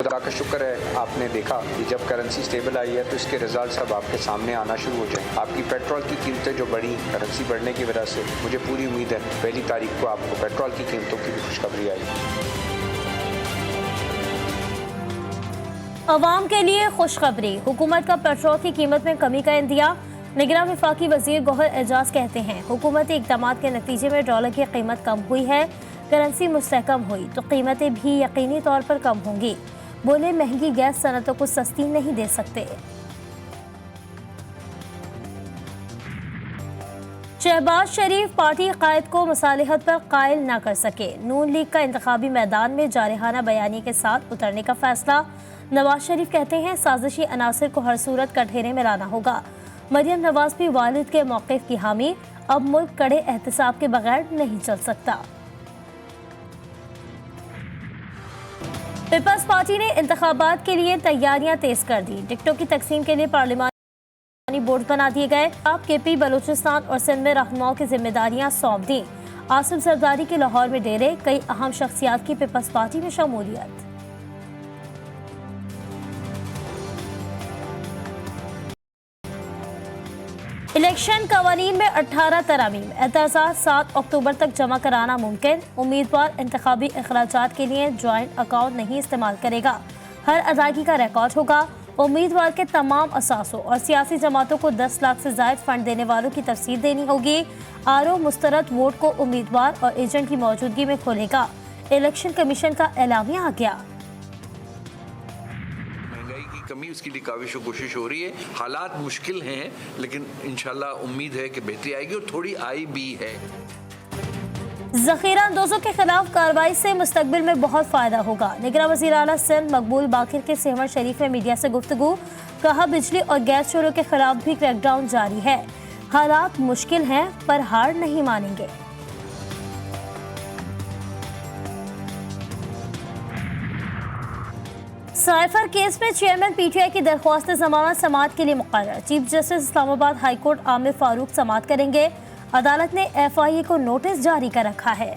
खुदा का शुक्र है आपने देखा कि जब करेंसी स्टेबल आई है तो इसके रिजल्ट सब आपके सामने आना शुरू हो जाए। आपकी पेट्रोल की कीमतें जो बढ़ी करेंसी बढ़ने की वजह से, मुझे पूरी उम्मीद है 1 तारीख को आपको पेट्रोल की कीमतों की भी खुशखबरी आएगी। अवाम के लिए खुशखबरी, हुकूमत का पेट्रोल की कीमत में कमी का इंदिया। निगरान वफाकी वजीर गौहर एजाज कहते हैं हुकूमती इक़दाम के नतीजे में डॉलर की कीमत कम हुई है, करेंसी मुस्तहकम हुई तो कीमतें भी यकीनी तौर पर कम होंगी। बोले महंगी गैस सनतों को सस्ती नहीं दे सकते। शहबाज शरीफ पार्टी कायद को मसालिहत पर कायल न कर सके, नून लीग का इंतखाबी मैदान में जारहाना बयानी के साथ उतरने का फैसला। नवाज शरीफ कहते हैं साजिशी अनासर को हर सूरत कटघरे में लाना होगा। मरियम नवाज भी वालिद के मौक़िफ़ की हामी, अब मुल्क कड़े एहतसाब के बगैर नहीं चल सकता। पीपल्स पार्टी ने इंतखाबात के लिए तैयारियां तेज कर दी। टिकटों की तकसीम के लिए पार्लिमानी बोर्ड बना दिए गए। आप केपी बलूचिस्तान और सिंध में रहनुमाओं की जिम्मेदारियां सौंप दी। आसिफ जरदारी के लाहौर में डेरे, कई अहम शख्सियात की पीपल्स पार्टी में शमूलियत। इलेक्शन कवानीन में 18 तरामीम, एतराज़ात 7 अक्टूबर तक जमा कराना मुमकिन। उम्मीदवार इंतखाबी अखराजात के लिए ज्वाइंट अकाउंट नहीं इस्तेमाल करेगा, हर अदायगी का रिकॉर्ड होगा। उम्मीदवार के तमाम असासों और सियासी जमातों को 10 लाख से ज़ायद फंड देने वालों की तफसील देनी होगी। आरओ मुस्तरद वोट को उम्मीदवार और एजेंट की मौजूदगी में खोलेगा। इलेक्शन कमीशन का एलामिया आ गया। कमी उसके लिए काविश कोशिश हो रही है। हालात मुश्किल हैं लेकिन इंशाल्लाह उम्मीद है कि बेहतरी आएगी और थोड़ी आई भी है। ज़ख़ीरा अंदोज़ों के खिलाफ कार्रवाई से मुस्तकबिल में बहुत फायदा होगा। निगरान वज़ीर आला सिंध मकबूल बाकिर के सेहमर शरीफ में मीडिया से गुफ्तगू, कहा बिजली और गैस चोरों के खिलाफ भी क्रैकडाउन जारी है। हालात मुश्किल हैं पर हार नहीं मानेंगे। साइफर केस में चेयरमैन पीटीआई की दरख्वास्त जमानत समाअत के लिए मुकर्रर। Chief justice Islamabad high court Aamir Farooq समाअत करेंगे। अदालत ने एफआईए को नोटिस जारी कर रखा है।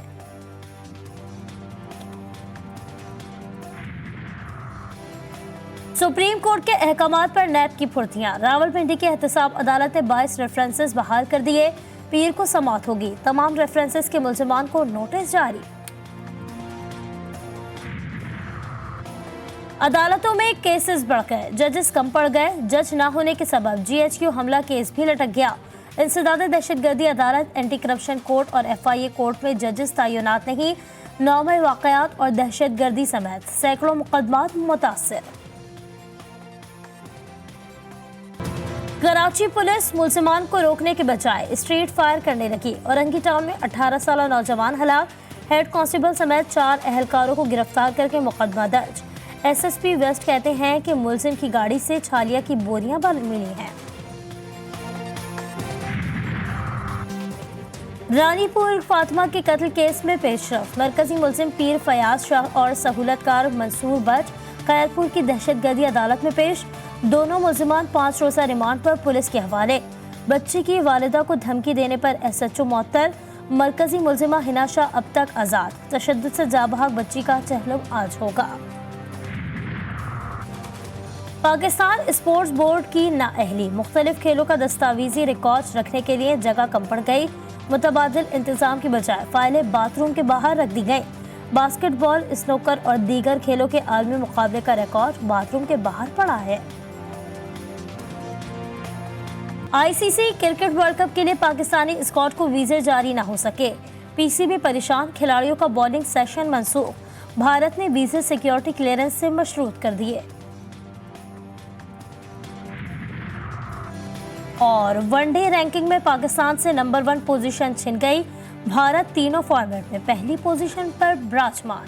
सुप्रीम कोर्ट के अहकामात पर नैब की फुर्तियां। रावलपिंडी की एहतसाब अदालत ने 22 रेफरेंसेस बहाल कर दिए। पीर को समाअत होगी। तमाम रेफरेंसेस के मुल्जिमान को नोटिस जारी। अदालतों में केसेस बढ़ गए, जजेस कम पड़ गए। जज ना होने के सबब जीएचक्यू हमला केस भी लटक गया। इंसदाद दहशतगर्दी अदालत, एंटी करप्शन कोर्ट और एफआईए कोर्ट में जजेस तैनात नहीं। नौमे वाक़यात और दहशतगर्दी समेत सैकड़ों मुकदमात मुतासिर। कराची पुलिस मुल्जिमान को रोकने के बजाय स्ट्रीट फायर करने लगी। औरंगी टाउन में 18 साल नौजवान हलाक, हेड कांस्टेबल समेत 4 अहलकारों को गिरफ्तार करके मुकदमा दर्ज। एसएसपी वेस्ट कहते हैं कि मुलजिम की गाड़ी से छालिया की बोरियां मिली हैं। रानीपुर फातिमा के कत्ल केस में पेशरफ। मरकजी मुलजिम पीर फयाज शाह और सहूलतकार मंसूर बट खैरपुर की दहशतगर्दी अदालत में पेश। दोनों मुलजिमान 5 रोज़ा रिमांड पर पुलिस के हवाले। बच्ची की वालिदा को धमकी देने पर एसएचओ मुअत्तल। मरकजी मुलजिमा हिना शाह अब तक आज़ाद। तशद्दुद से जाबहक बच्ची का चहलम आज होगा। पाकिस्तान स्पोर्ट्स बोर्ड की नाअहली। मुख्तलिफ खेलों का दस्तावेजी रिकॉर्ड रखने के लिए जगह कम पड़ गई। मुतबादिल इंतजाम की बजाय फाइलें बाथरूम के बाहर रख दी गई। बास्केटबॉल, स्नूकर और दीगर खेलों के आलमी मुकाबले का रिकॉर्ड बाथरूम के बाहर पड़ा है। आईसीसी क्रिकेट वर्ल्ड कप के लिए पाकिस्तानी स्क्वाड को वीजे जारी न हो सके। पीसीबी परेशान, खिलाड़ियों का बॉलिंग सेशन मंसूख। भारत ने वीजे सिक्योरिटी क्लियरेंस से मशरूत कर दिए। और वनडे रैंकिंग में पाकिस्तान से नंबर 1 पोजीशन छिन गई। भारत तीनों फॉर्मेट में पहली पोजीशन पर विराजमान।